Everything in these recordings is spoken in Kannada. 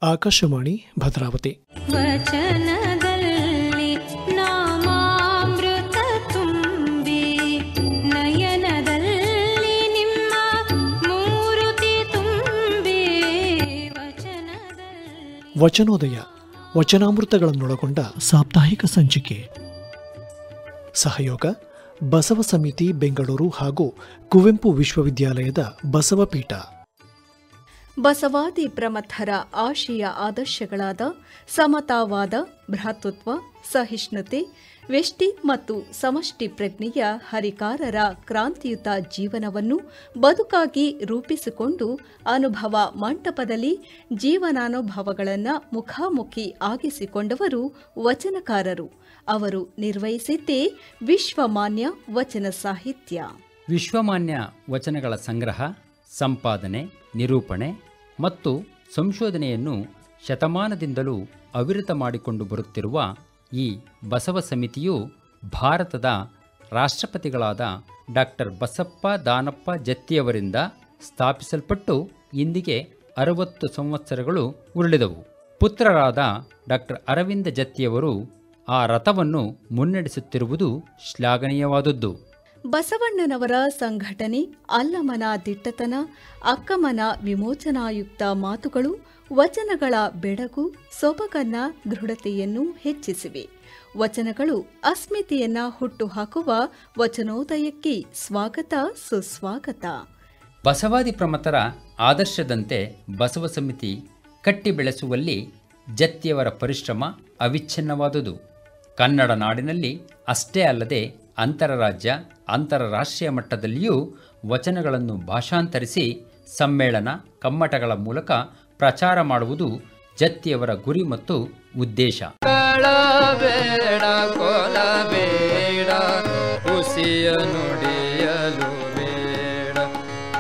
ಆಕಾಶವಾಣಿ ಭದ್ರಾವತಿ. ವಚನದಲ್ಲಿ ನಾಮಾಮೃತ ತುಂಬಿ ನಯನದಲ್ಲಿ ನಿಮ್ಮ ಮೂರುತಿ ತುಂಬಿ ವಚನೋದಯ ವಚನಾಮೃತಗಳನ್ನೊಳಗೊಂಡ ಸಾಪ್ತಾಹಿಕ ಸಂಚಿಕೆ. ಸಹಯೋಗ ಬಸವ ಸಮಿತಿ ಬೆಂಗಳೂರು ಹಾಗೂ ಕುವೆಂಪು ವಿಶ್ವವಿದ್ಯಾಲಯದ ಬಸವಪೀಠ. ಬಸವಾದಿ ಪ್ರಮಥರ ಆಶಯ ಆದರ್ಶಗಳಾದ ಸಮತಾವಾದ, ಭ್ರಾತೃತ್ವ, ಸಹಿಷ್ಣುತೆ, ವ್ಯಷ್ಟಿ ಮತ್ತು ಸಮಷ್ಟಿ ಪ್ರಜ್ಞೆಯ ಹರಿಕಾರರ ಕ್ರಾಂತಿಯುತ ಜೀವನವನ್ನು ಬದುಕಾಗಿ ರೂಪಿಸಿಕೊಂಡು ಅನುಭವ ಮಂಟಪದಲ್ಲಿ ಜೀವನಾನುಭವಗಳನ್ನು ಮುಖಾಮುಖಿ ಆಗಿಸಿಕೊಂಡವರು ವಚನಕಾರರು. ಅವರು ನಿರ್ವಹಿಸಿದ್ದೇ ವಿಶ್ವಮಾನ್ಯ ವಚನ ಸಾಹಿತ್ಯ. ವಿಶ್ವಮಾನ್ಯ ವಚನಗಳ ಸಂಗ್ರಹ, ಸಂಪಾದನೆ, ನಿರೂಪಣೆ ಮತ್ತು ಸಂಶೋಧನೆಯನ್ನು ಶತಮಾನದಿಂದಲೂ ಅವಿರತ ಮಾಡಿಕೊಂಡು ಬರುತ್ತಿರುವ ಈ ಬಸವ ಸಮಿತಿಯು ಭಾರತದ ರಾಷ್ಟ್ರಪತಿಗಳಾದ ಡಾಕ್ಟರ್ ಬಸಪ್ಪ ದಾನಪ್ಪ ಜತ್ತಿಯವರಿಂದ ಸ್ಥಾಪಿಸಲ್ಪಟ್ಟು ಇಂದಿಗೆ 60 ಸಂವತ್ಸರಗಳು ಉರುಳಿದವು. ಪುತ್ರರಾದ ಡಾಕ್ಟರ್ ಅರವಿಂದ ಜತ್ತಿಯವರು ಆ ರಥವನ್ನು ಮುನ್ನಡೆಸುತ್ತಿರುವುದು ಶ್ಲಾಘನೀಯವಾದದ್ದು. ಬಸವಣ್ಣನವರ ಸಂಘಟನೆ, ಅಲ್ಲಮನ ದಿಟ್ಟತನ, ಅಕ್ಕಮನ ವಿಮೋಚನಾಯುಕ್ತ ಮಾತುಗಳು ವಚನಗಳ ಬೆಳಗು, ಸೊಬಗನ್ನ, ದೃಢತೆಯನ್ನು ಹೆಚ್ಚಿಸಿವೆ. ವಚನಗಳು ಅಸ್ಮಿತೆಯನ್ನ ಹುಟ್ಟುಹಾಕುವ ವಚನೋದಯಕ್ಕೆ ಸ್ವಾಗತ, ಸುಸ್ವಾಗತ. ಬಸವಾದಿ ಪ್ರಮಥರ ಆದರ್ಶದಂತೆ ಬಸವ ಸಮಿತಿ ಕಟ್ಟಿ ಬೆಳೆಸುವಲ್ಲಿ ಜತ್ತಿಯವರ ಪರಿಶ್ರಮ ಅವಿಚ್ಛಿನ್ನವಾದುದು. ಕನ್ನಡ ನಾಡಿನಲ್ಲಿ ಅಷ್ಟೇ ಅಲ್ಲದೆ ಅಂತರರಾಜ್ಯ, ಅಂತರರಾಷ್ಟ್ರೀಯ ಮಟ್ಟದಲ್ಲಿಯೂ ವಚನಗಳನ್ನು ಭಾಷಾಂತರಿಸಿ ಸಮ್ಮೇಳನ, ಕಮ್ಮಟಗಳ ಮೂಲಕ ಪ್ರಚಾರ ಮಾಡುವುದು ಜತ್ತಿಯವರ ಗುರಿ ಮತ್ತು ಉದ್ದೇಶ. ಕಳಬೇಡ, ಕೊಲಬೇಡ, ಹುಸಿಯ ನುಡಿಯಲು ಬೇಡ,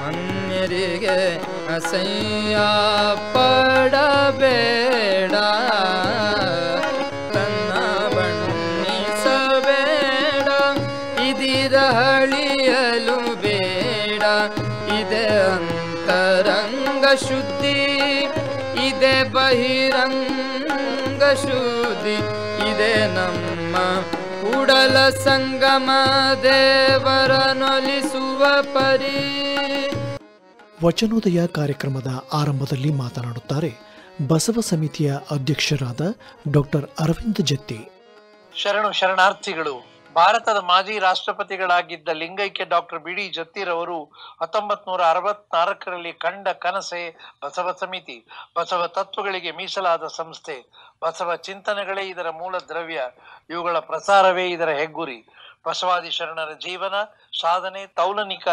ಅನ್ಯರಿಗೆ ಅಸಹ್ಯ ಪಡಬೇಡ, ತನ್ನ ಬಣ್ಣಿಸಬೇಡ, ಇದಿರ ಹಳಿಯಲು ಬೇಡ, ಇದೆ ಅಂತರಂಗ ಶುದ್ಧಿ, ಇದೆ ಬಹಿರಂಗ ಶುದ್ಧಿ, ಇದೆ ನಮ್ಮ ಕೂಡಲ ಸಂಗಮ ದೇವರನೊಲಿಸುವ ಪರಿ. ವಚನೋದಯ ಕಾರ್ಯಕ್ರಮದ ಆರಂಭದಲ್ಲಿ ಮಾತನಾಡುತ್ತಾರೆ ಬಸವ ಸಮಿತಿಯ ಅಧ್ಯಕ್ಷರಾದ ಡಾಕ್ಟರ್ ಅರವಿಂದ ಜತ್ತಿ. ಶರಣಾರ್ಥಿಗಳು. ಭಾರತದ ಮಾಜಿ ರಾಷ್ಟ್ರಪತಿಗಳಾಗಿದ್ದ ಲಿಂಗೈಕ್ಯ ಡಾಕ್ಟರ್ ಬಿ ಡಿ ಜತ್ತಿರವರು 1964ರಲ್ಲಿ ಕಂಡ ಕನಸೆ ಬಸವ ಸಮಿತಿ. ಬಸವ ತತ್ವಗಳಿಗೆ ಮೀಸಲಾದ ಸಂಸ್ಥೆ. ಬಸವ ಚಿಂತನೆಗಳೇ ಇದರ ಮೂಲ ದ್ರವ್ಯ. ಇವುಗಳ ಪ್ರಸಾರವೇ ಇದರ ಹೆಗ್ಗುರಿ. ಬಸವಾದಿ ಶರಣರ ಜೀವನ, ಸಾಧನೆ, ತೌಲನಿಕ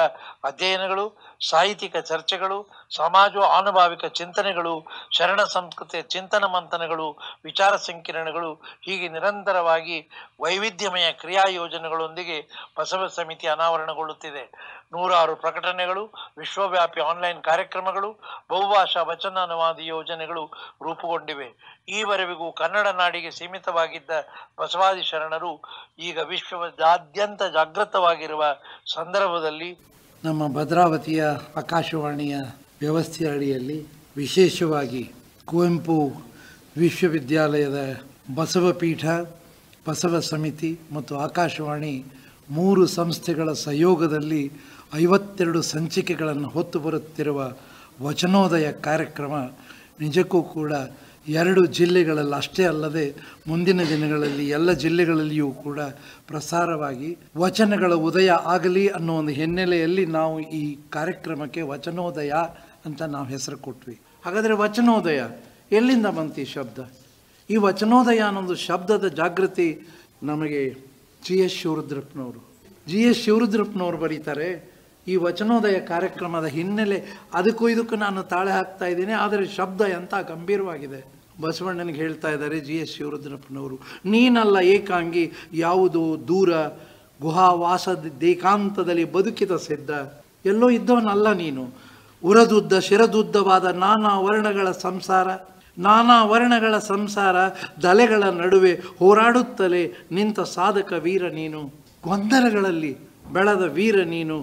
ಅಧ್ಯಯನಗಳು, ಸಾಹಿತ್ಯಿಕ ಚರ್ಚೆಗಳು, ಸಮಾಜ ಆನುಭಾವಿಕ ಚಿಂತನೆಗಳು, ಶರಣ ಸಂಸ್ಕೃತಿಯ ಚಿಂತನ ಮಂಥನಗಳು, ವಿಚಾರ ಸಂಕಿರಣಗಳು, ಹೀಗೆ ನಿರಂತರವಾಗಿ ವೈವಿಧ್ಯಮಯ ಕ್ರಿಯಾ ಯೋಜನೆಗಳೊಂದಿಗೆ ಬಸವ ಸಮಿತಿ ಅನಾವರಣಗೊಳ್ಳುತ್ತಿದೆ. 106 ಪ್ರಕಟಣೆಗಳು, ವಿಶ್ವವ್ಯಾಪಿ ಆನ್ಲೈನ್ ಕಾರ್ಯಕ್ರಮಗಳು, ಬಹುಭಾಷಾ ವಚನ ಅನುವಾದ ಯೋಜನೆಗಳು ರೂಪುಗೊಂಡಿವೆ. ಈವರೆವಿಗೂ ಕನ್ನಡ ನಾಡಿಗೆ ಸೀಮಿತವಾಗಿದ್ದ ಬಸವಾದಿ ಶರಣರು ಈಗ ವಿಶ್ವದಾದ್ಯಂತ ಜಾಗೃತವಾಗಿರುವ ಸಂದರ್ಭದಲ್ಲಿ ನಮ್ಮ ಭದ್ರಾವತಿಯ ಆಕಾಶವಾಣಿಯ ವ್ಯವಸ್ಥೆಯ ಅಡಿಯಲ್ಲಿ ವಿಶೇಷವಾಗಿ ಕುವೆಂಪು ವಿಶ್ವವಿದ್ಯಾಲಯದ ಬಸವಪೀಠ, ಬಸವ ಸಮಿತಿ ಮತ್ತು ಆಕಾಶವಾಣಿ 3 ಸಂಸ್ಥೆಗಳ ಸಹಯೋಗದಲ್ಲಿ 52 ಸಂಚಿಕೆಗಳನ್ನು ಹೊತ್ತು ಬರುತ್ತಿರುವ ವಚನೋದಯ ಕಾರ್ಯಕ್ರಮ ನಿಜಕ್ಕೂ ಕೂಡ 2 ಜಿಲ್ಲೆಗಳಲ್ಲಿ ಅಷ್ಟೇ ಅಲ್ಲದೆ ಮುಂದಿನ ದಿನಗಳಲ್ಲಿ ಎಲ್ಲ ಜಿಲ್ಲೆಗಳಲ್ಲಿಯೂ ಕೂಡ ಪ್ರಸಾರವಾಗಿ ವಚನಗಳ ಉದಯ ಆಗಲಿ ಅನ್ನೋ ಒಂದು ಹಿನ್ನೆಲೆಯಲ್ಲಿ ನಾವು ಈ ಕಾರ್ಯಕ್ರಮಕ್ಕೆ ವಚನೋದಯ ಅಂತ ನಾವು ಹೆಸರು ಕೊಟ್ವಿ. ಹಾಗಾದರೆ ವಚನೋದಯ ಎಲ್ಲಿಂದ ಬಂತು ಈ ಶಬ್ದ? ಈ ವಚನೋದಯ ಅನ್ನೊಂದು ಶಬ್ದದ ಜಾಗೃತಿ ನಮಗೆ ಜಿ ಎಸ್ ಶಿವರುದ್ರಪ್ಪನವರು ಬರೀತಾರೆ. ಈ ವಚನೋದಯ ಕಾರ್ಯಕ್ರಮದ ಹಿನ್ನೆಲೆ ಅದಕ್ಕೂ ಇದಕ್ಕೂ ನಾನು ತಾಳೆ ಹಾಕ್ತಾ ಇದ್ದೀನಿ, ಆದರೆ ಶಬ್ದ ಎಂಥ ಗಂಭೀರವಾಗಿದೆ. ಬಸವಣ್ಣನಿಗೆ ಹೇಳ್ತಾ ಇದ್ದಾರೆ ಜಿ ಎಸ್ ಶಿವರುದ್ರಪ್ಪನವರು, ನೀನಲ್ಲ ಏಕಾಂಗಿ, ಯಾವುದೋ ದೂರ ಗುಹಾವಾಸದೇಕಾಂತದಲ್ಲಿ ಬದುಕಿದ ಸಿದ್ಧ, ಎಲ್ಲೋ ಇದ್ದವನಲ್ಲ ನೀನು, ಉರದುದ್ದ ಶಿರದುದ್ದವಾದ ನಾನಾ ವರ್ಣಗಳ ಸಂಸಾರ ದಲೆಗಳ ನಡುವೆ ಹೋರಾಡುತ್ತಲೇ ನಿಂತ ಸಾಧಕ ವೀರ ನೀನು, ಗೊಂದಲಗಳಲ್ಲಿ ಬೆಳೆದ ವೀರ ನೀನು,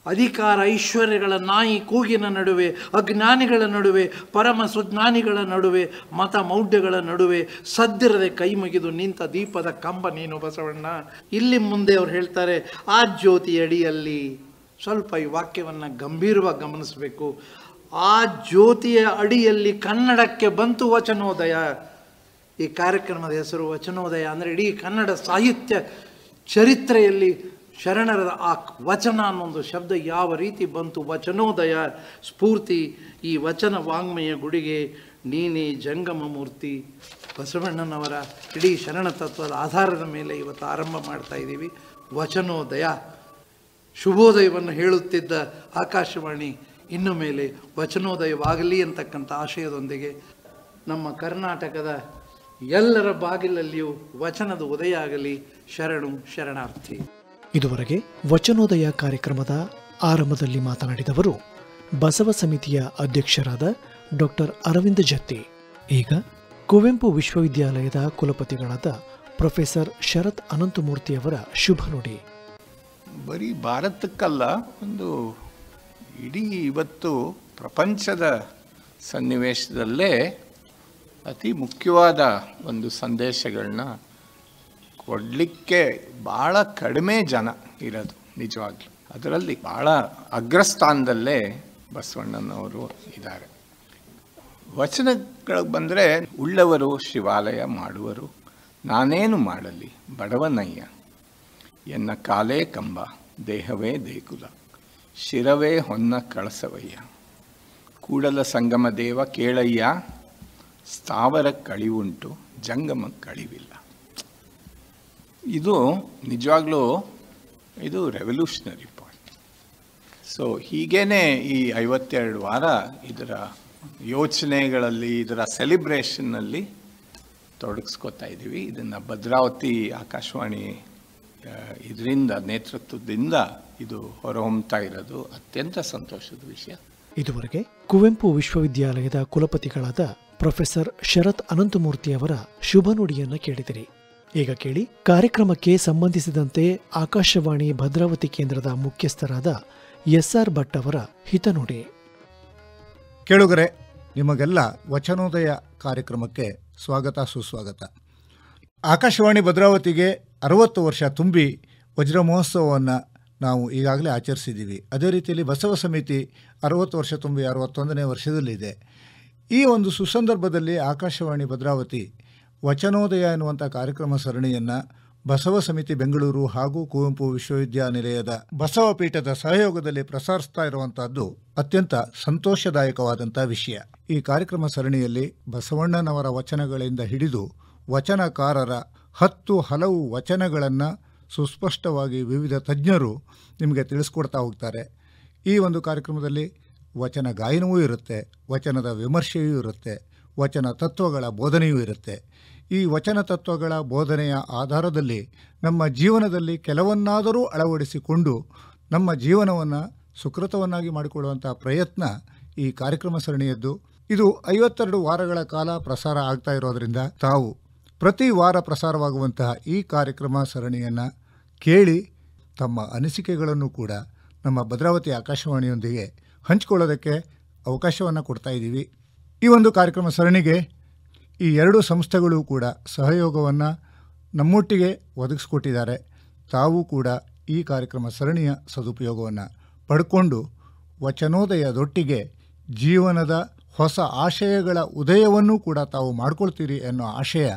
ಅಧಿಕಾರ ಐಶ್ವರ್ಯಗಳ ನಾಯಿ ಕೂಗಿನ ನಡುವೆ, ಅಜ್ಞಾನಿಗಳ ನಡುವೆ, ಪರಮ ಸುಜ್ಞಾನಿಗಳ ನಡುವೆ, ಮತ ಮೌಢ್ಯಗಳ ನಡುವೆ ಸದ್ದಿರದೆ ಕೈ ಮುಗಿದು ನಿಂತ ದೀಪದ ಕಂಬ ನೀನು ಬಸವಣ್ಣ. ಇಲ್ಲಿ ಮುಂದೆ ಅವ್ರು ಹೇಳ್ತಾರೆ, ಆ ಜ್ಯೋತಿ ಅಡಿಯಲ್ಲಿ, ಸ್ವಲ್ಪ ಈ ವಾಕ್ಯವನ್ನು ಗಂಭೀರವಾಗಿ ಗಮನಿಸಬೇಕು, ಆ ಜ್ಯೋತಿಯ ಅಡಿಯಲ್ಲಿ ಕನ್ನಡಕ್ಕೆ ಬಂತು ವಚನೋದಯ. ಈ ಕಾರ್ಯಕ್ರಮದ ಹೆಸರು ವಚನೋದಯ. ಅಂದರೆ ಇಡೀ ಕನ್ನಡ ಸಾಹಿತ್ಯ ಚರಿತ್ರೆಯಲ್ಲಿ ಶರಣರ ಆ ವಚನ ಅನ್ನೊಂದು ಶಬ್ದ ಯಾವ ರೀತಿ ಬಂತು, ವಚನೋದಯ ಸ್ಫೂರ್ತಿ. ಈ ವಚನ ವಾಂಗ್ಮಯ ಗುಡಿಗೆ ನೀನೇ ಜಂಗಮ ಮೂರ್ತಿ. ಬಸವಣ್ಣನವರ ಇಡೀ ಶರಣ ತತ್ವದ ಆಧಾರದ ಮೇಲೆ ಇವತ್ತು ಆರಂಭ ಮಾಡ್ತಾ ಇದ್ದೀವಿ ವಚನೋದಯ. ಶುಭೋದಯವನ್ನು ಹೇಳುತ್ತಿದ್ದ ಆಕಾಶವಾಣಿ ಇನ್ನು ಮೇಲೆ ವಚನೋದಯವಾಗಲಿ ಅಂತಕ್ಕಂಥ ಆಶಯದೊಂದಿಗೆ ನಮ್ಮ ಕರ್ನಾಟಕದ ಎಲ್ಲರ ಬಾಗಿಲಲ್ಲಿಯೂ ವಚನದ ಉದಯ ಆಗಲಿ. ಶರಣು ಶರಣಾರ್ಥಿ. ಇದುವರೆಗೆ ವಚನೋದಯ ಕಾರ್ಯಕ್ರಮದ ಆರಂಭದಲ್ಲಿ ಮಾತನಾಡಿದವರು ಬಸವ ಸಮಿತಿಯ ಅಧ್ಯಕ್ಷರಾದ ಡಾಕ್ಟರ್ ಅರವಿಂದ ಜತ್ತಿ. ಈಗ ಕುವೆಂಪು ವಿಶ್ವವಿದ್ಯಾಲಯದ ಕುಲಪತಿಗಳಾದ ಪ್ರೊಫೆಸರ್ ಶರತ್ ಅನಂತಮೂರ್ತಿಯವರ ಶುಭ ನುಡಿ. ಬರೀ ಭಾರತಕ್ಕಲ್ಲ, ಒಂದು ಇಡೀ ಇವತ್ತು ಪ್ರಪಂಚದ ಸನ್ನಿವೇಶದಲ್ಲೇ ಅತಿ ಮುಖ್ಯವಾದ ಒಂದು ಸಂದೇಶಗಳನ್ನ ಕೊಡಲಿಕ್ಕೆ ಭಾಳ ಕಡಿಮೆ ಜನ ಇರೋದು ನಿಜವಾಗ್ಲೂ. ಅದರಲ್ಲಿ ಭಾಳ ಅಗ್ರಸ್ಥಾನದಲ್ಲೇ ಬಸವಣ್ಣನವರು ಇದ್ದಾರೆ. ವಚನಗಳಿಗೆ ಬಂದರೆ, ಉಳ್ಳವರು ಶಿವಾಲಯ ಮಾಡುವರು, ನಾನೇನು ಮಾಡಲಿ ಬಡವನಯ್ಯ, ಎನ್ನ ಕಾಲೇ ಕಂಬ ದೇಹವೇ ದೇಗುಲ, ಶಿರವೇ ಹೊನ್ನ ಕಳಸವಯ್ಯ, ಕೂಡಲ ಸಂಗಮ ದೇವ ಕೇಳಯ್ಯ, ಸ್ಥಾವರ ಕಳಿವುಂಟು ಜಂಗಮ ಕಳಿವಿಲ್ಲ. ಇದು ನಿಜವಾಗ್ಲೂ ಇದು ರೆವಲ್ಯೂಷನರಿ ಪಾಯಿಂಟ್. ಸೊ ಹೀಗೇ ಈ 52 ವಾರ ಇದರ ಯೋಚನೆಗಳಲ್ಲಿ, ಇದರ ಸೆಲಿಬ್ರೇಷನ್ನಲ್ಲಿ ತೊಡಗಿಸ್ಕೊತಾ ಇದ್ದೀವಿ. ಇದನ್ನು ಭದ್ರಾವತಿ ಆಕಾಶವಾಣಿ ಇದರಿಂದ ನೇತೃತ್ವದಿಂದ ಇದು ಹೊರಹೊಮ್ತಾ ಇರೋದು ಅತ್ಯಂತ ಸಂತೋಷದ ವಿಷಯ. ಇದುವರೆಗೆ ಕುವೆಂಪು ವಿಶ್ವವಿದ್ಯಾಲಯದ ಕುಲಪತಿಗಳಾದ ಪ್ರೊಫೆಸರ್ ಶರತ್ ಅನಂತಮೂರ್ತಿಯವರ ಶುಭ ನುಡಿಯನ್ನು ಕೇಳಿದಿರಿ. ಈಗ ಕೇಳಿ ಕಾರ್ಯಕ್ರಮಕ್ಕೆ ಸಂಬಂಧಿಸಿದಂತೆ ಆಕಾಶವಾಣಿ ಭದ್ರಾವತಿ ಕೇಂದ್ರದ ಮುಖ್ಯಸ್ಥರಾದ ಎಸ್ಆರ್ ಭಟ್ ಅವರ ಹಿತನುಡಿ. ಕೇಳುಗರೆ, ನಿಮಗೆಲ್ಲ ವಚನೋದಯ ಕಾರ್ಯಕ್ರಮಕ್ಕೆ ಸ್ವಾಗತ ಸುಸ್ವಾಗತ. ಆಕಾಶವಾಣಿ ಭದ್ರಾವತಿಗೆ 60 ವರ್ಷ ತುಂಬಿ ವಜ್ರ ಮಹೋತ್ಸವವನ್ನು ನಾವು ಈಗಾಗಲೇ ಆಚರಿಸಿದ್ದೀವಿ. ಅದೇ ರೀತಿಯಲ್ಲಿ ಬಸವ ಸಮಿತಿ 60 ವರ್ಷ ತುಂಬಿ 61ನೇ ವರ್ಷದಲ್ಲಿದೆ. ಈ ಒಂದು ಸುಸಂದರ್ಭದಲ್ಲಿ ಆಕಾಶವಾಣಿ ಭದ್ರಾವತಿ ವಚನೋದಯ ಎನ್ನುವಂಥ ಕಾರ್ಯಕ್ರಮ ಸರಣಿಯನ್ನು ಬಸವ ಸಮಿತಿ ಬೆಂಗಳೂರು ಹಾಗೂ ಕುವೆಂಪು ವಿಶ್ವವಿದ್ಯಾನಿಲಯದ ಬಸವ ಪೀಠದ ಸಹಯೋಗದಲ್ಲಿ ಪ್ರಸಾರಿಸ್ತಾ ಇರುವಂತಹದ್ದು ಅತ್ಯಂತ ಸಂತೋಷದಾಯಕವಾದಂಥ ವಿಷಯ. ಈ ಕಾರ್ಯಕ್ರಮ ಸರಣಿಯಲ್ಲಿ ಬಸವಣ್ಣನವರ ವಚನಗಳಿಂದ ಹಿಡಿದು ವಚನಕಾರರ 10 ಹಲವು ವಚನಗಳನ್ನು ಸುಸ್ಪಷ್ಟವಾಗಿ ವಿವಿಧ ತಜ್ಞರು ನಿಮಗೆ ತಿಳಿಸ್ಕೊಡ್ತಾ ಹೋಗ್ತಾರೆ. ಈ ಒಂದು ಕಾರ್ಯಕ್ರಮದಲ್ಲಿ ವಚನ ಗಾಯನವೂ ಇರುತ್ತೆ, ವಚನದ ವಿಮರ್ಶೆಯೂ ಇರುತ್ತೆ, ವಚನ ತತ್ವಗಳ ಬೋಧನೆಯೂ ಇರುತ್ತೆ. ಈ ವಚನ ತತ್ವಗಳ ಬೋಧನೆಯ ಆಧಾರದಲ್ಲಿ ನಮ್ಮ ಜೀವನದಲ್ಲಿ ಕೆಲವನ್ನಾದರೂ ಅಳವಡಿಸಿಕೊಂಡು ನಮ್ಮ ಜೀವನವನ್ನು ಸುಕೃತವನ್ನಾಗಿ ಮಾಡಿಕೊಳ್ಳುವಂಥ ಪ್ರಯತ್ನ ಈ ಕಾರ್ಯಕ್ರಮ ಸರಣಿಯದ್ದು. ಇದು 52 ವಾರಗಳ ಕಾಲ ಪ್ರಸಾರ ಆಗ್ತಾ ಇರೋದರಿಂದ ತಾವು ಪ್ರತಿ ವಾರ ಪ್ರಸಾರವಾಗುವಂತಹ ಈ ಕಾರ್ಯಕ್ರಮ ಸರಣಿಯನ್ನು ಕೇಳಿ ತಮ್ಮ ಅನಿಸಿಕೆಗಳನ್ನು ಕೂಡ ನಮ್ಮ ಭದ್ರಾವತಿ ಆಕಾಶವಾಣಿಯೊಂದಿಗೆ ಹಂಚಿಕೊಳ್ಳೋದಕ್ಕೆ ಅವಕಾಶವನ್ನು ಕೊಡ್ತಾ ಇದ್ದೀವಿ. ಈ ಒಂದು ಕಾರ್ಯಕ್ರಮ ಸರಣಿಗೆ ಈ 2 ಸಂಸ್ಥೆಗಳು ಕೂಡ ಸಹಯೋಗವನ್ನು ನಮ್ಮೊಟ್ಟಿಗೆ ಒದಗಿಸ್ಕೊಟ್ಟಿದ್ದಾರೆ. ತಾವು ಕೂಡ ಈ ಕಾರ್ಯಕ್ರಮ ಸರಣಿಯ ಸದುಪಯೋಗವನ್ನು ಪಡ್ಕೊಂಡು ವಚನೋದಯದೊಟ್ಟಿಗೆ ಜೀವನದ ಹೊಸ ಆಶಯಗಳ ಉದಯವನ್ನು ಕೂಡ ತಾವು ಮಾಡ್ಕೊಳ್ತೀರಿ ಅನ್ನೋ ಆಶಯ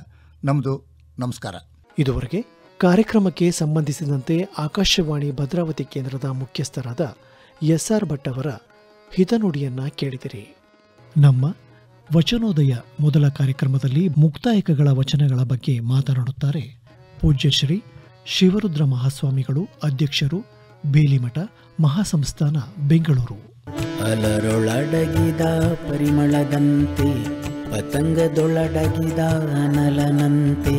ನಮ್ಮದು. ನಮಸ್ಕಾರ. ಇದುವರೆಗೆ ಕಾರ್ಯಕ್ರಮಕ್ಕೆ ಸಂಬಂಧಿಸಿದಂತೆ ಆಕಾಶವಾಣಿ ಭದ್ರಾವತಿ ಕೇಂದ್ರದ ಮುಖ್ಯಸ್ಥರಾದ ಎಸ್ಆರ್ ಭಟ್ ಅವರ ಹಿತನುಡಿಯನ್ನ ಕೇಳಿದಿರಿ. ನಮ್ಮ ವಚನೋದಯ ಮೊದಲ ಕಾರ್ಯಕ್ರಮದಲ್ಲಿ ಮುಕ್ತಾಯಕಗಳ ವಚನಗಳ ಬಗ್ಗೆ ಮಾತನಾಡುತ್ತಾರೆ ಪೂಜ್ಯ ಶ್ರೀ ಶಿವರುದ್ರ ಮಹಾಸ್ವಾಮಿಗಳು, ಅಧ್ಯಕ್ಷರು, ಬೇಲಿಮಠ ಮಹಾಸಂಸ್ಥಾನ, ಬೆಂಗಳೂರು. ಅಲರೊಳಡಗಿದ ಪರಿಮಳದಂತೆ, ಪತಂಗದೊಳಡಗಿದ ಅನಲನಂತೆ,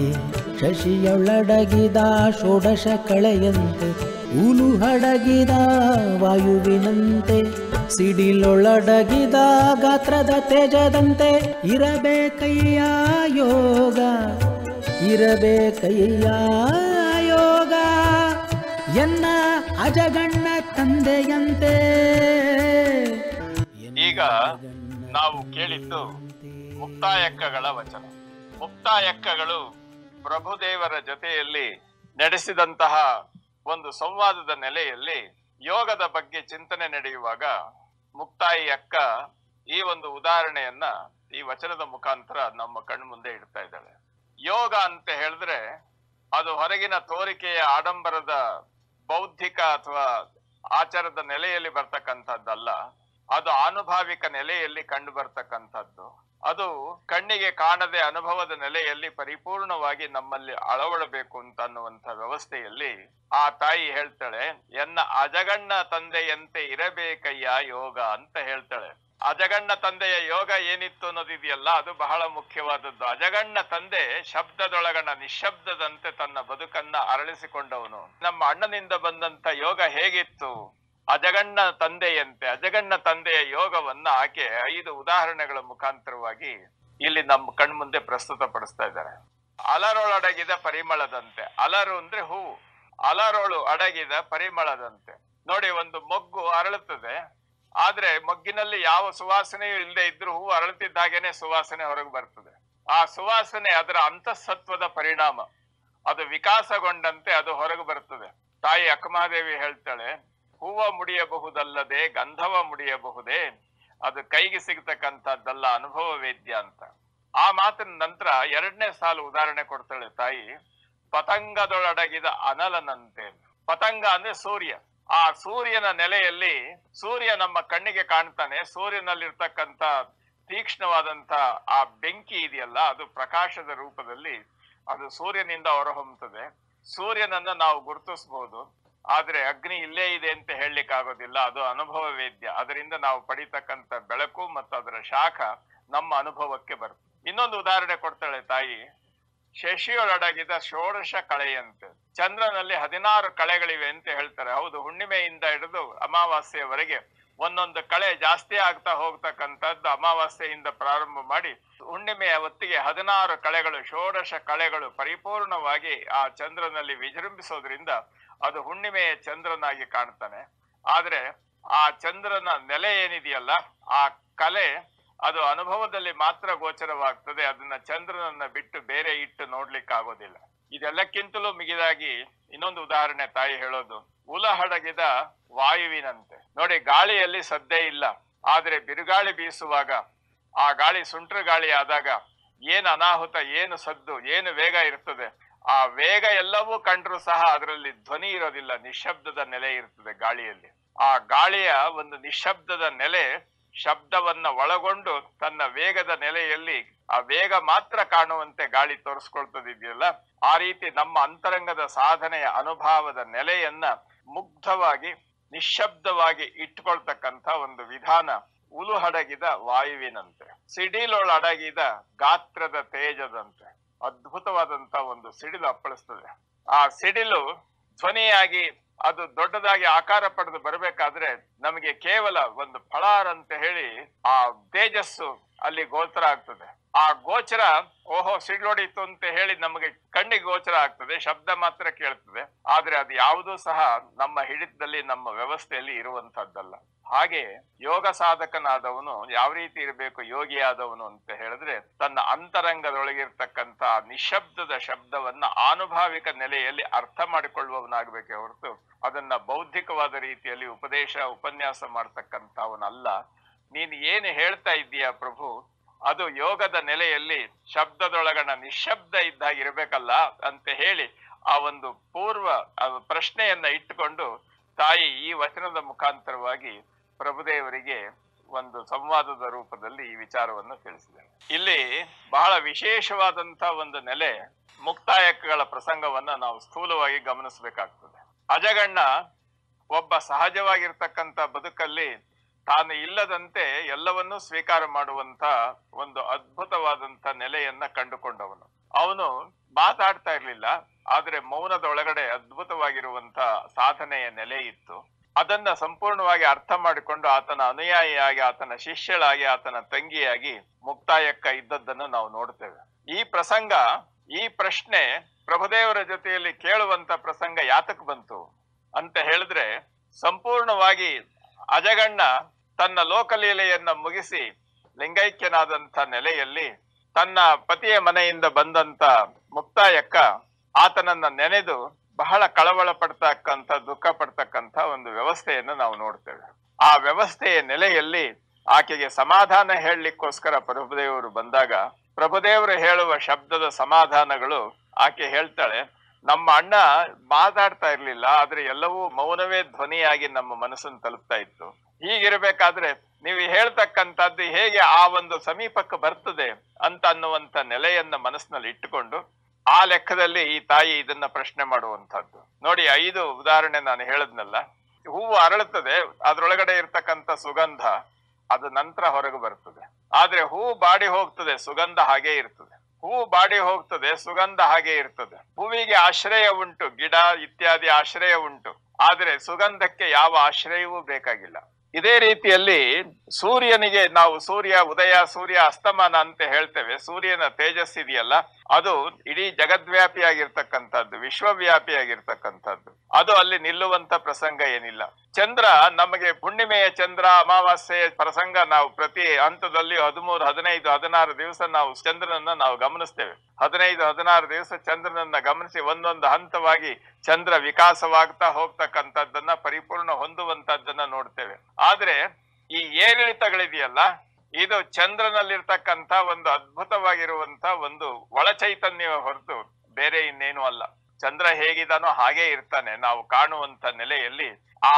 ಶಶಿಯೊಳಡಗಿದ ಷೋಡಶ ಕಳೆಯಂತೆ, ಊಲು ಹಡಗಿದ ವಾಯುವಿನಂತೆ, ಸಿಡಿಲೊಳಡಗಿದ ಗಾತ್ರದ ತೇಜದಂತೆ, ಇರಬೇಕಯ್ಯ ಯೋಗ, ಇರಬೇಕಯ್ಯ ಯೋಗ, ಎನ್ನ ಅಜಗಣ್ಣ ತಂದೆಯಂತೆ. ಈಗ ನಾವು ಕೇಳಿದ್ದು ಮುಕ್ತಾಯಕ್ಕಗಳ ವಚನ. ಮುಕ್ತಾಯಕ್ಕಗಳು ಪ್ರಭುದೇವರ ಜೊತೆಯಲ್ಲಿ ನಡೆಸಿದಂತಹ ಒಂದು ಸಂವಾದದ ನೆಲೆಯಲ್ಲಿ ಯೋಗದ ಬಗ್ಗೆ ಚಿಂತನೆ ನಡೆಯುವಾಗ ಮುಕ್ತಾಯಿ ಅಕ್ಕ ಈ ಒಂದು ಉದಾಹರಣೆಯನ್ನ ಈ ವಚನದ ಮುಖಾಂತರ ನಮ್ಮ ಕಣ್ಮುಂದೆ ಇಡ್ತಾ ಇದ್ದಾಳೆ. ಯೋಗ ಅಂತ ಹೇಳಿದ್ರೆ ಅದು ಹೊರಗಿನ ತೋರಿಕೆಯ ಆಡಂಬರದ ಬೌದ್ಧಿಕ ಅಥವಾ ಆಚಾರದ ನೆಲೆಯಲ್ಲಿ ಬರ್ತಕ್ಕಂಥದ್ದಲ್ಲ, ಅದು ಆನುಭಾವಿಕ ನೆಲೆಯಲ್ಲಿ ಕಂಡು ಬರ್ತಕ್ಕಂಥದ್ದು. ಅದು ಕಣ್ಣಿಗೆ ಕಾಣದೆ ಅನುಭವದ ನೆಲೆಯಲ್ಲಿ ಪರಿಪೂರ್ಣವಾಗಿ ನಮ್ಮಲ್ಲಿ ಅಳವಡಬೇಕು ಅಂತ ಅನ್ನುವಂಥ ವ್ಯವಸ್ಥೆಯಲ್ಲಿ ಆ ತಾಯಿ ಹೇಳ್ತಾಳೆ, ಎನ್ನ ಅಜಗಣ್ಣ ತಂದೆಯಂತೆ ಇರಬೇಕಯ್ಯ ಯೋಗ ಅಂತ ಹೇಳ್ತಾಳೆ. ಅಜಗಣ್ಣ ತಂದೆಯ ಯೋಗ ಏನಿತ್ತು ಅನ್ನೋದಿದೆಯಲ್ಲ, ಅದು ಬಹಳ ಮುಖ್ಯವಾದದ್ದು. ಅಜಗಣ್ಣ ತಂದೆ ಶಬ್ದದೊಳಗಣ ನಿಶ್ಶಬ್ದದಂತೆ ತನ್ನ ಬದುಕನ್ನ ಅರಳಿಸಿಕೊಂಡವನು. ನಮ್ಮ ಅಣ್ಣನಿಂದ ಬಂದಂತ ಯೋಗ ಹೇಗಿತ್ತು? ಅಜಗಣ್ಣ ತಂದೆಯಂತೆ. ಅಜಗಣ್ಣ ತಂದೆಯ ಯೋಗವನ್ನ ಆಕೆ 5 ಉದಾಹರಣೆಗಳ ಮುಖಾಂತರವಾಗಿ ಇಲ್ಲಿ ನಮ್ಮ ಕಣ್ಮುಂದೆ ಪ್ರಸ್ತುತ ಪಡಿಸ್ತಾ ಇದ್ದಾರೆ. ಅಲರೊಳಡಗಿದ ಪರಿಮಳದಂತೆ. ಅಲರು ಅಂದ್ರೆ ಹೂವು, ಅಲರೊಳು ಅಡಗಿದ ಪರಿಮಳದಂತೆ. ನೋಡಿ, ಒಂದು ಮೊಗ್ಗು ಅರಳುತ್ತದೆ, ಆದ್ರೆ ಮೊಗ್ಗಿನಲ್ಲಿ ಯಾವ ಸುವಾಸನೆಯೂ ಇಲ್ಲದೆ ಇದ್ರೂ ಹೂವು ಅರಳುತ್ತಿದ್ದ ಹಾಗೇನೆ ಸುವಾಸನೆ ಹೊರಗೆ ಬರ್ತದೆ. ಆ ಸುವಾಸನೆ ಅದರ ಅಂತಃಸತ್ವದ ಪರಿಣಾಮ, ಅದು ವಿಕಾಸಗೊಂಡಂತೆ ಅದು ಹೊರಗೆ ಬರ್ತದೆ. ತಾಯಿ ಅಕ್ಕಮಹಾದೇವಿ ಹೇಳ್ತಾಳೆ, ಹೂವ ಮುಡಿಯಬಹುದಲ್ಲದೆ ಗಂಧವ ಮುಡಿಯಬಹುದೇ, ಅದು ಕೈಗೆ ಸಿಗ್ತಕ್ಕಂಥದ್ದಲ್ಲ ಅನುಭವ ವೇದ್ಯ ಅಂತ. ಆ ಮಾತಿನ ನಂತರ 2ನೇ ಸಾಲು ಉದಾಹರಣೆ ಕೊಡ್ತಾಳೆ ತಾಯಿ. ಪತಂಗದೊಳಡಗಿದ ಅನಲನಂತೆ. ಪತಂಗ ಅಂದ್ರೆ ಸೂರ್ಯ. ಆ ಸೂರ್ಯನ ನೆಲೆಯಲ್ಲಿ ಸೂರ್ಯ ನಮ್ಮ ಕಣ್ಣಿಗೆ ಕಾಣ್ತಾನೆ. ಸೂರ್ಯನಲ್ಲಿರ್ತಕ್ಕಂಥ ತೀಕ್ಷ್ಣವಾದಂತ ಆ ಬೆಂಕಿ ಇದೆಯಲ್ಲ, ಅದು ಪ್ರಕಾಶದ ರೂಪದಲ್ಲಿ ಅದು ಸೂರ್ಯನಿಂದ ಹೊರಹೊಮ್ಮುತ್ತದೆ. ಸೂರ್ಯನನ್ನ ನಾವು ಗುರುತಿಸಬಹುದು, ಆದ್ರೆ ಅಗ್ನಿ ಇಲ್ಲೇ ಇದೆ ಅಂತ ಹೇಳಲಿಕ್ಕೆ ಆಗೋದಿಲ್ಲ. ಅದು ಅನುಭವ ವೇದ್ಯ. ಅದರಿಂದ ನಾವು ಪಡಿತಕ್ಕಂಥ ಬೆಳಕು ಮತ್ತು ಅದರ ಶಾಖ ನಮ್ಮ ಅನುಭವಕ್ಕೆ ಬರ್ತದೆ. ಇನ್ನೊಂದು ಉದಾಹರಣೆ ಕೊಡ್ತಾಳೆ ತಾಯಿ. ಶಶಿಯೊಳಡಗಿದ ಷೋಡಶ ಕಳೆಯಂತೆ. ಚಂದ್ರನಲ್ಲಿ 16 ಕಳೆಗಳಿವೆ ಅಂತ ಹೇಳ್ತಾರೆ. ಹೌದು, ಹುಣ್ಣಿಮೆಯಿಂದ ಹಿಡಿದು ಅಮಾವಾಸ್ಯೆಯವರೆಗೆ ಒಂದೊಂದು ಕಳೆ ಜಾಸ್ತಿ ಆಗ್ತಾ ಹೋಗ್ತಕ್ಕಂಥದ್ದು. ಅಮಾವಾಸ್ಯೆಯಿಂದ ಪ್ರಾರಂಭ ಮಾಡಿ ಹುಣ್ಣಿಮೆಯ ಹೊತ್ತಿಗೆ 16 ಕಳೆಗಳು, ಷೋಡಶ ಕಳೆಗಳು ಪರಿಪೂರ್ಣವಾಗಿ ಆ ಚಂದ್ರನಲ್ಲಿ ವಿಜೃಂಭಿಸೋದ್ರಿಂದ ಅದು ಹುಣ್ಣಿಮೆಯ ಚಂದ್ರನಾಗಿ ಕಾಣ್ತಾನೆ. ಆದ್ರೆ ಆ ಚಂದ್ರನ ನೆಲೆ ಏನಿದೆಯಲ್ಲ, ಆ ಕಲೆ ಅದು ಅನುಭವದಲ್ಲಿ ಮಾತ್ರ ಗೋಚರವಾಗ್ತದೆ. ಅದನ್ನ ಚಂದ್ರನನ್ನ ಬಿಟ್ಟು ಬೇರೆ ಇಟ್ಟು ನೋಡ್ಲಿಕ್ಕೆ ಆಗೋದಿಲ್ಲ. ಇದೆಲ್ಲಕ್ಕಿಂತಲೂ ಮಿಗಿದಾಗಿ ಇನ್ನೊಂದು ಉದಾಹರಣೆ ತಾಯಿ ಹೇಳೋದು, ಉಲಹಡಗಿದ ವಾಯುವಿನಂತೆ. ನೋಡಿ, ಗಾಳಿಯಲ್ಲಿ ಸದ್ದೇ ಇಲ್ಲ, ಆದ್ರೆ ಬಿರುಗಾಳಿ ಬೀಸುವಾಗ, ಆ ಗಾಳಿ ಸುಂಟ್ರ ಗಾಳಿ ಆದಾಗ ಏನು ಅನಾಹುತ, ಏನು ಸದ್ದು, ಏನು ವೇಗ ಇರ್ತದೆ. ಆ ವೇಗ ಎಲ್ಲವೂ ಕಂಡ್ರೂ ಸಹ ಅದರಲ್ಲಿ ಧ್ವನಿ ಇರೋದಿಲ್ಲ, ನಿಶ್ಶಬ್ದದ ನೆಲೆ ಇರ್ತದೆ ಗಾಳಿಯಲ್ಲಿ. ಆ ಗಾಳಿಯ ಒಂದು ನಿಶ್ಶಬ್ದದ ನೆಲೆ ಶಬ್ದವನ್ನ ಒಳಗೊಂಡು ತನ್ನ ವೇಗದ ನೆಲೆಯಲ್ಲಿ ಆ ವೇಗ ಮಾತ್ರ ಕಾಣುವಂತೆ ಗಾಳಿ ತೋರಿಸ್ಕೊಳ್ತದಿದೆಯಲ್ಲ, ಆ ರೀತಿ ನಮ್ಮ ಅಂತರಂಗದ ಸಾಧನೆಯ ಅನುಭವದ ನೆಲೆಯನ್ನ ಮುಗ್ಧವಾಗಿ ನಿಶ್ಶಬ್ದವಾಗಿ ಇಟ್ಕೊಳ್ತಕ್ಕಂಥ ಒಂದು ವಿಧಾನ ಉಲುಹಡಗಿದ ವಾಯುವಿನಂತೆ. ಸಿಡಿಲೊಳಡಗಿದ ಗಾತ್ರದ ತೇಜದಂತೆ. ಅದ್ಭುತವಾದಂತ ಒಂದು ಸಿಡಿಲು ಅಪ್ಪಳಿಸ್ತದೆ. ಆ ಸಿಡಿಲು ಧ್ವನಿಯಾಗಿ ಅದು ದೊಡ್ಡದಾಗಿ ಆಕಾರ ಪಡೆದು ಬರಬೇಕಾದ್ರೆ ನಮಗೆ ಕೇವಲ ಒಂದು ಫಳಾರ್ ಅಂತ ಹೇಳಿ ಆ ತೇಜಸ್ಸು ಅಲ್ಲಿ ಗೋಚರ ಆಗ್ತದೆ. ಆ ಗೋಚರ, ಓಹೋ ಸಿಡ್ಲೊಡಿತು ಅಂತ ಹೇಳಿ ನಮಗೆ ಕಣ್ಣಿಗೆ ಗೋಚರ ಆಗ್ತದೆ, ಶಬ್ದ ಮಾತ್ರ ಕೇಳ್ತದೆ. ಆದ್ರೆ ಅದು ಯಾವುದೂ ಸಹ ನಮ್ಮ ಹಿಡಿತದಲ್ಲಿ, ನಮ್ಮ ವ್ಯವಸ್ಥೆಯಲ್ಲಿ ಇರುವಂತಹದ್ದಲ್ಲ. ಹಾಗೆ ಯೋಗ ಸಾಧಕನಾದವನು ಯಾವ ರೀತಿ ಇರಬೇಕು, ಯೋಗಿಯಾದವನು ಅಂತ ಹೇಳಿದ್ರೆ ತನ್ನ ಅಂತರಂಗದೊಳಗಿರ್ತಕ್ಕಂಥ ನಿಶ್ಶಬ್ದದ ಶಬ್ದವನ್ನ ಆನುಭಾವಿಕ ನೆಲೆಯಲ್ಲಿ ಅರ್ಥ ಮಾಡಿಕೊಳ್ಳುವವನಾಗಬೇಕೇ ಹೊರತು ಅದನ್ನ ಬೌದ್ಧಿಕವಾದ ರೀತಿಯಲ್ಲಿ ಉಪನ್ಯಾಸ ಮಾಡ್ತಕ್ಕಂಥವನಲ್ಲ. ನೀನು ಏನು ಹೇಳ್ತಾ ಇದ್ದೀಯ ಪ್ರಭು, ಅದು ಯೋಗದ ನೆಲೆಯಲ್ಲಿ ಶಬ್ದದೊಳಗಣ ನಿಶ್ಶಬ್ದ ಇದ್ದಾಗ ಇರಬೇಕಲ್ಲ ಅಂತ ಹೇಳಿ ಆ ಒಂದು ಪೂರ್ವ ಪ್ರಶ್ನೆಯನ್ನ ಇಟ್ಟುಕೊಂಡು ತಾಯಿ ಈ ವಚನದ ಮುಖಾಂತರವಾಗಿ ಪ್ರಭುದೇವರಿಗೆ ಒಂದು ಸಂವಾದದ ರೂಪದಲ್ಲಿ ಈ ವಿಚಾರವನ್ನು ತಿಳಿಸಿದ್ದಾರೆ. ಇಲ್ಲಿ ಬಹಳ ವಿಶೇಷವಾದಂತ ಒಂದು ನೆಲೆ ಮುಕ್ತಾಯಕಗಳ ಪ್ರಸಂಗವನ್ನ ನಾವು ಸ್ಥೂಲವಾಗಿ ಗಮನಿಸಬೇಕಾಗ್ತದೆ. ಅಜಗಣ್ಣ ಒಬ್ಬ ಸಹಜವಾಗಿರ್ತಕ್ಕಂಥ ಬದುಕಲ್ಲಿ ತಾನು ಇಲ್ಲದಂತೆ ಎಲ್ಲವನ್ನೂ ಸ್ವೀಕಾರ ಮಾಡುವಂತ ಒಂದು ಅದ್ಭುತವಾದಂತ ನೆಲೆಯನ್ನ ಕಂಡುಕೊಂಡವನು. ಅವನು ಮಾತಾಡ್ತಾ ಇರ್ಲಿಲ್ಲ, ಆದ್ರೆ ಮೌನದ ಒಳಗಡೆ ಅದ್ಭುತವಾಗಿರುವಂತ ಸಾಧನೆಯ ನೆಲೆ ಇತ್ತು. ಅದನ್ನ ಸಂಪೂರ್ಣವಾಗಿ ಅರ್ಥ ಮಾಡಿಕೊಂಡು ಆತನ ಅನುಯಾಯಿಯಾಗಿ, ಆತನ ಶಿಷ್ಯಳಾಗಿ, ಆತನ ತಂಗಿಯಾಗಿ ಮುಕ್ತಾಯಕ್ಕ ಇದ್ದದ್ದನ್ನು ನಾವು ನೋಡ್ತೇವೆ. ಈ ಪ್ರಸಂಗ, ಈ ಪ್ರಶ್ನೆ ಪ್ರಭುದೇವರ ಜೊತೆಯಲ್ಲಿ ಕೇಳುವಂತ ಪ್ರಸಂಗ ಯಾತಕ್ ಬಂತು ಅಂತ ಹೇಳಿದ್ರೆ ಸಂಪೂರ್ಣವಾಗಿ ಅಜಗಣ್ಣ ತನ್ನ ಲೋಕಲೀಲೆಯನ್ನ ಮುಗಿಸಿ ಲಿಂಗೈಕ್ಯನಾದಂಥ ನೆಲೆಯಲ್ಲಿ ತನ್ನ ಪತಿಯ ಮನೆಯಿಂದ ಬಂದಂತ ಮುಕ್ತಾಯಕ್ಕ ಆತನನ್ನ ನೆನೆದು ಬಹಳ ಕಳವಳ ಪಡ್ತಕ್ಕಂಥ ದುಃಖ ಪಡ್ತಕ್ಕಂಥ ಒಂದು ವ್ಯವಸ್ಥೆಯನ್ನು ನಾವು ನೋಡ್ತೇವೆ. ಆ ವ್ಯವಸ್ಥೆಯ ನೆಲೆಯಲ್ಲಿ ಆಕೆಗೆ ಸಮಾಧಾನ ಹೇಳಲಿಕ್ಕೋಸ್ಕರ ಪ್ರಭುದೇವರು ಬಂದಾಗ ಪ್ರಭುದೇವರು ಹೇಳುವ ಶಬ್ದದ ಸಮಾಧಾನಗಳು ಆಕೆ ಹೇಳ್ತಾಳೆ, ನಮ್ಮ ಅಣ್ಣ ಮಾತಾಡ್ತಾ ಇರ್ಲಿಲ್ಲ, ಆದ್ರೆ ಎಲ್ಲವೂ ಮೌನವೇ ಧ್ವನಿಯಾಗಿ ನಮ್ಮ ಮನಸ್ಸನ್ನು ತಲುಪ್ತಾ ಇತ್ತು. ಹೀಗಿರ್ಬೇಕಾದ್ರೆ ನೀವು ಹೇಳ್ತಕ್ಕಂಥದ್ದು ಹೇಗೆ ಆ ಒಂದು ಸಮೀಪಕ್ಕೆ ಬರ್ತದೆ ಅಂತ ಅನ್ನುವಂಥ ನೆಲೆಯನ್ನ ಮನಸ್ಸಿನಲ್ಲಿ ಇಟ್ಟುಕೊಂಡು ಆ ಲೆಕ್ಕದಲ್ಲಿ ಈ ತಾಯಿ ಇದನ್ನ ಪ್ರಶ್ನೆ ಮಾಡುವಂತಹದ್ದು ನೋಡಿ. 5 ಉದಾಹರಣೆ ನಾನು ಹೇಳದ್ನಲ್ಲ. ಹೂವು ಅರಳುತ್ತದೆ, ಅದ್ರೊಳಗಡೆ ಇರ್ತಕ್ಕಂಥ ಸುಗಂಧ ಅದು ನಂತರ ಹೊರಗೆ ಬರ್ತದೆ. ಆದ್ರೆ ಹೂವು ಬಾಡಿ ಹೋಗ್ತದೆ, ಸುಗಂಧ ಹಾಗೆ ಇರ್ತದೆ. ಹೂವು ಬಾಡಿ ಹೋಗ್ತದೆ, ಸುಗಂಧ ಹಾಗೆ ಇರ್ತದೆ. ಹೂವಿಗೆ ಆಶ್ರಯ ಉಂಟು, ಗಿಡ ಇತ್ಯಾದಿ ಆಶ್ರಯ ಉಂಟು, ಆದ್ರೆ ಸುಗಂಧಕ್ಕೆ ಯಾವ ಆಶ್ರಯವೂ ಬೇಕಾಗಿಲ್ಲ. ಇದೇ ರೀತಿಯಲ್ಲಿ ಸೂರ್ಯನಿಗೆ ನಾವು ಸೂರ್ಯ ಉದಯ ಸೂರ್ಯ ಅಸ್ತಮಾನ ಅಂತ ಹೇಳ್ತೇವೆ. ಸೂರ್ಯನ ತೇಜಸ್ಸಿದೆಯಲ್ಲ, ಅದು ಇಡೀ ಜಗದ್ವ್ಯಾಪಿಯಾಗಿರ್ತಕ್ಕಂಥದ್ದು, ವಿಶ್ವವ್ಯಾಪಿಯಾಗಿರ್ತಕ್ಕಂಥದ್ದು. ಅದು ಅಲ್ಲಿ ನಿಲ್ಲುವಂತ ಪ್ರಸಂಗ ಏನಿಲ್ಲ. ಚಂದ್ರ ನಮಗೆ ಹುಣ್ಣಿಮೆಯ ಚಂದ್ರ, ಅಮಾವಾಸ್ಯೆಯ ಪ್ರಸಂಗ ನಾವು ಪ್ರತಿ ಹಂತದಲ್ಲಿ 13, 15, 16 ದಿವಸ ನಾವು ಚಂದ್ರನನ್ನ ನಾವು ಗಮನಿಸ್ತೇವೆ. 15, 16 ದಿವಸ ಚಂದ್ರನನ್ನ ಗಮನಿಸಿ ಒಂದೊಂದು ಹಂತವಾಗಿ ಚಂದ್ರ ವಿಕಾಸವಾಗ್ತಾ ಹೋಗ್ತಕ್ಕಂಥದ್ದನ್ನ ಪರಿಪೂರ್ಣ ಹೊಂದುವಂತದ್ದನ್ನ ನೋಡ್ತೇವೆ. ಆದ್ರೆ ಈ ಏರಿಳಿತಗಳಿದೆಯಲ್ಲ, ಇದು ಚಂದ್ರನಲ್ಲಿರ್ತಕ್ಕಂಥ ಒಂದು ಅದ್ಭುತವಾಗಿರುವಂತ ಒಂದು ಒಳಚೈತನ್ಯ ಹೊರತು ಬೇರೆ ಇನ್ನೇನು ಅಲ್ಲ. ಚಂದ್ರ ಹೇಗಿದಾನೋ ಹಾಗೆ ಇರ್ತಾನೆ. ನಾವು ಕಾಣುವಂತ ನೆಲೆಯಲ್ಲಿ ಆ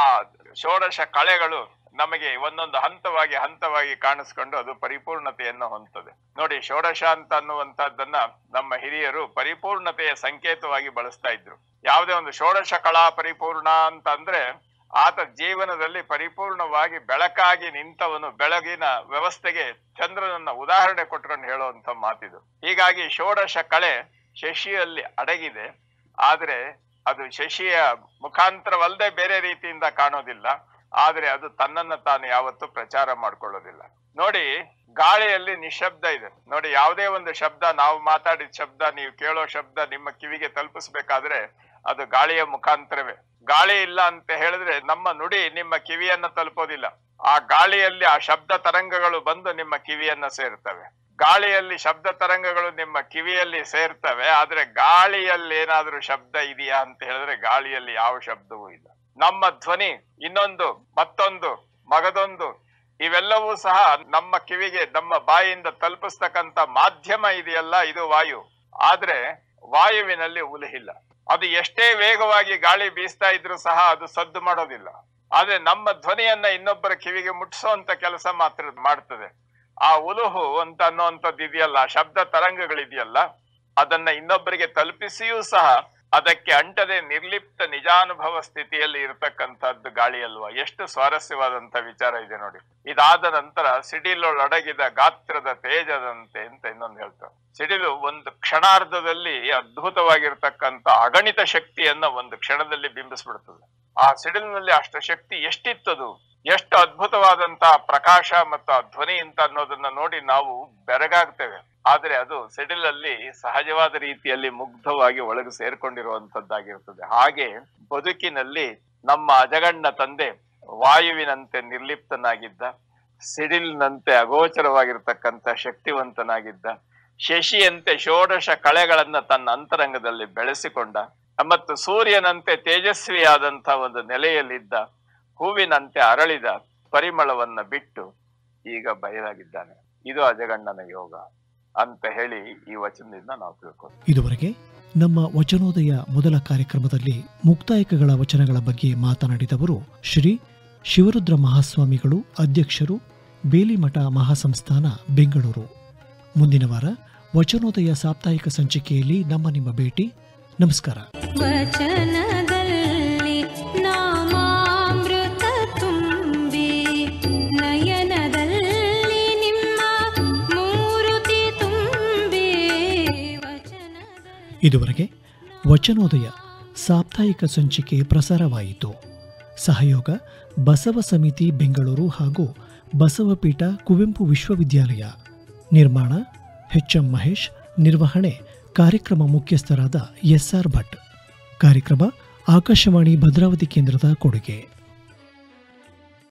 ಷೋಡಶ ಕಳೆಗಳು ನಮಗೆ ಒಂದೊಂದು ಹಂತವಾಗಿ ಕಾಣಿಸ್ಕೊಂಡು ಅದು ಪರಿಪೂರ್ಣತೆಯನ್ನು ಹೊಂದುತ್ತದೆ. ನೋಡಿ, ಷೋಡಶ ಅಂತ ಅನ್ನುವಂತದ್ದನ್ನ ನಮ್ಮ ಹಿರಿಯರು ಪರಿಪೂರ್ಣತೆಯ ಸಂಕೇತವಾಗಿ ಬಳಸ್ತಾ ಇದ್ರು. ಯಾವುದೇ ಒಂದು ಷೋಡಶ ಕಳಾ ಪರಿಪೂರ್ಣ ಅಂತ ಅಂದ್ರೆ ಆತ ಜೀವನದಲ್ಲಿ ಪರಿಪೂರ್ಣವಾಗಿ ಬೆಳಕಾಗಿ ನಿಂತವನು. ಬೆಳಗಿನ ವ್ಯವಸ್ಥೆಗೆ ಚಂದ್ರನನ್ನ ಉದಾಹರಣೆ ಕೊಟ್ಕೊಂಡು ಹೇಳುವಂತ ಮಾತಿದು. ಹೀಗಾಗಿ ಷೋಡಶ ಕಳೆ ಶಶಿಯಲ್ಲಿ ಅಡಗಿದೆ, ಆದ್ರೆ ಅದು ಶಶಿಯ ಮುಖಾಂತರವಲ್ಲದೆ ಬೇರೆ ರೀತಿಯಿಂದ ಕಾಣೋದಿಲ್ಲ. ಆದ್ರೆ ಅದು ತನ್ನನ್ನ ತಾನು ಯಾವತ್ತೂ ಪ್ರಚಾರ ಮಾಡ್ಕೊಳ್ಳೋದಿಲ್ಲ. ನೋಡಿ, ಗಾಳಿಯಲ್ಲಿ ನಿಶಬ್ದ ಇದೆ. ನೋಡಿ, ಯಾವುದೇ ಒಂದು ಶಬ್ದ, ನಾವು ಮಾತಾಡಿದ ಶಬ್ದ, ನೀವು ಕೇಳೋ ಶಬ್ದ ನಿಮ್ಮ ಕಿವಿಗೆ ತಲುಪಿಸ್ಬೇಕಾದ್ರೆ ಅದು ಗಾಳಿಯ ಮುಖಾಂತರವೇ. ಗಾಳಿ ಇಲ್ಲ ಅಂತ ಹೇಳಿದ್ರೆ ನಮ್ಮ ನುಡಿ ನಿಮ್ಮ ಕಿವಿಯನ್ನ ತಲುಪೋದಿಲ್ಲ. ಆ ಗಾಳಿಯಲ್ಲಿ ಆ ಶಬ್ದ ತರಂಗಗಳು ಬಂದು ನಿಮ್ಮ ಕಿವಿಯನ್ನ ಸೇರ್ತವೆ. ಗಾಳಿಯಲ್ಲಿ ಶಬ್ದ ತರಂಗಗಳು ನಿಮ್ಮ ಕಿವಿಯಲ್ಲಿ ಸೇರ್ತವೆ, ಆದ್ರೆ ಗಾಳಿಯಲ್ಲಿ ಏನಾದ್ರೂ ಶಬ್ದ ಇದೆಯಾ ಅಂತ ಹೇಳಿದ್ರೆ ಗಾಳಿಯಲ್ಲಿ ಯಾವ ಶಬ್ದವೂ ಇಲ್ಲ. ನಮ್ಮ ಧ್ವನಿ ಇನ್ನೊಂದು, ಮತ್ತೊಂದು, ಮಗದೊಂದು, ಇವೆಲ್ಲವೂ ಸಹ ನಮ್ಮ ಕಿವಿಗೆ ನಮ್ಮ ಬಾಯಿಯಿಂದ ತಲುಪಿಸ್ತಕ್ಕಂಥ ಮಾಧ್ಯಮ ಇದೆಯಲ್ಲ, ಇದು ವಾಯು. ಆದ್ರೆ ವಾಯುವಿನಲ್ಲಿ ಉಲುಹಿಲ್ಲ. ಅದು ಎಷ್ಟೇ ವೇಗವಾಗಿ ಗಾಳಿ ಬೀಸ್ತಾ ಇದ್ರೂ ಸಹ ಅದು ಸದ್ದು ಮಾಡೋದಿಲ್ಲ. ಆದ್ರೆ ನಮ್ಮ ಧ್ವನಿಯನ್ನ ಇನ್ನೊಬ್ಬರ ಕಿವಿಗೆ ಮುಟ್ಟಿಸೋಂತ ಕೆಲಸ ಮಾತ್ರ ಮಾಡ್ತದೆ. ಆ ಉಲುಹು ಅಂತ ಅನ್ನುವಂಥದ್ದು ಇದೆಯಲ್ಲ, ಶಬ್ದ ತರಂಗಗಳಿದೆಯಲ್ಲ, ಅದನ್ನ ಇನ್ನೊಬ್ಬರಿಗೆ ತಲುಪಿಸಿಯೂ ಸಹ ಅದಕ್ಕೆ ಅಂಟದೆ ನಿರ್ಲಿಪ್ತ ನಿಜಾನುಭವ ಸ್ಥಿತಿಯಲ್ಲಿ ಇರತಕ್ಕಂಥದ್ದು ಗಾಳಿ ಅಲ್ವಾ. ಎಷ್ಟು ಸ್ವಾರಸ್ಯವಾದಂತ ವಿಚಾರ ಇದೆ ನೋಡಿ. ಇದಾದ ನಂತರ ಸಿಡಿಲೊಳಡಗಿದ ಗಾತ್ರದ ತೇಜದಂತೆ ಅಂತ ಇನ್ನೊಂದು ಹೇಳ್ತಾರೆ. ಸಿಡಿಲು ಒಂದು ಕ್ಷಣಾರ್ಧದಲ್ಲಿ ಅದ್ಭುತವಾಗಿರ್ತಕ್ಕಂಥ ಅಗಣಿತ ಶಕ್ತಿಯನ್ನ ಒಂದು ಕ್ಷಣದಲ್ಲಿ ಬಿಂಬಿಸ್ಬಿಡ್ತದೆ. ಆ ಸಿಡಿಲಿನಲ್ಲಿ ಅಷ್ಟು ಶಕ್ತಿ ಎಷ್ಟಿತ್ತದು, ಎಷ್ಟು ಅದ್ಭುತವಾದಂತಹ ಪ್ರಕಾಶ ಮತ್ತು ಆ ಧ್ವನಿ ಅಂತ ಅನ್ನೋದನ್ನ ನೋಡಿ ನಾವು ಬೆರಗಾಗ್ತೇವೆ. ಆದ್ರೆ ಅದು ಸಿಡಿಲಲ್ಲಿ ಸಹಜವಾದ ರೀತಿಯಲ್ಲಿ ಮುಗ್ಧವಾಗಿ ಒಳಗೆ ಸೇರ್ಕೊಂಡಿರುವಂತದ್ದಾಗಿರ್ತದೆ. ಹಾಗೆ ಬದುಕಿನಲ್ಲಿ ನಮ್ಮ ಅಜಗಣ್ಣ ತಂದೆ ವಾಯುವಿನಂತೆ ನಿರ್ಲಿಪ್ತನಾಗಿದ್ದ, ಸಿಡಿಲಿನಂತೆ ಅಗೋಚರವಾಗಿರ್ತಕ್ಕಂಥ ಶಕ್ತಿವಂತನಾಗಿದ್ದ, ಶಶಿಯಂತೆ ಷೋಡಶ ಕಳೆಗಳನ್ನ ತನ್ನ ಅಂತರಂಗದಲ್ಲಿ ಬೆಳೆಸಿಕೊಂಡ, ಮತ್ತು ಸೂರ್ಯನಂತೆ ತೇಜಸ್ವಿಯಾದಂಥ ಒಂದು ನೆಲೆಯಲ್ಲಿದ್ದ, ಹೂವಿನಂತೆ ಅರಳಿದ ಪರಿಮಳವನ್ನ ಬಿಟ್ಟು ಈಗ ಬಯಲಾಗಿದ್ದಾನೆ. ಇದು ಅಜಗಣ್ಣನ ಯೋಗ ಅಂತ ಹೇಳಿ ಈ ವಚನದಿಂದ ನಾವು ತಿಳ್ಕೊಂಡು. ಇದುವರೆಗೆ ನಮ್ಮ ವಚನೋದಯ ಮೊದಲ ಕಾರ್ಯಕ್ರಮದಲ್ಲಿ ಮುಕ್ತಾಯಕಗಳ ವಚನಗಳ ಬಗ್ಗೆ ಮಾತನಾಡಿದವರು ಶ್ರೀ ಶಿವರುದ್ರ ಮಹಾಸ್ವಾಮಿಗಳು, ಅಧ್ಯಕ್ಷರು, ಬೇಲಿಮಠ ಮಹಾಸಂಸ್ಥಾನ, ಬೆಂಗಳೂರು. ಮುಂದಿನ ವಾರ ವಚನೋದಯ ಸಾಪ್ತಾಹಿಕ ಸಂಚಿಕೆಯಲ್ಲಿ ನಿಮ್ಮ ಭೇಟಿ. ನಮಸ್ಕಾರ. ವಚನದಲ್ಲಿ ನಾಮಾಮೃತ ತುಂಬಿ, ನಯನದಲ್ಲಿ ನಿಮ್ಮ ಮೂರುತಿ ತುಂಬಿ. ಇದುವರೆಗೆ ವಚನೋದಯ ಸಾಪ್ತಾಹಿಕ ಸಂಚಿಕೆ ಪ್ರಸಾರವಾಯಿತು. ಸಹಯೋಗ ಬಸವ ಸಮಿತಿ ಬೆಂಗಳೂರು ಹಾಗೂ ಬಸವಪೀಠ ಕುವೆಂಪು ವಿಶ್ವವಿದ್ಯಾಲಯ. ನಿರ್ಮಾಣ ಎಚ್.ಎಂ. ಮಹೇಶ್. ನಿರ್ವಹಣೆ ಕಾರ್ಯಕ್ರಮ ಮುಖ್ಯಸ್ಥರಾದ ಎಸ್.ಆರ್. ಭಟ್. ಕಾರ್ಯಕ್ರಮ ಆಕಾಶವಾಣಿ ಭದ್ರಾವತಿ ಕೇಂದ್ರದ ಕೊಡುಗೆ.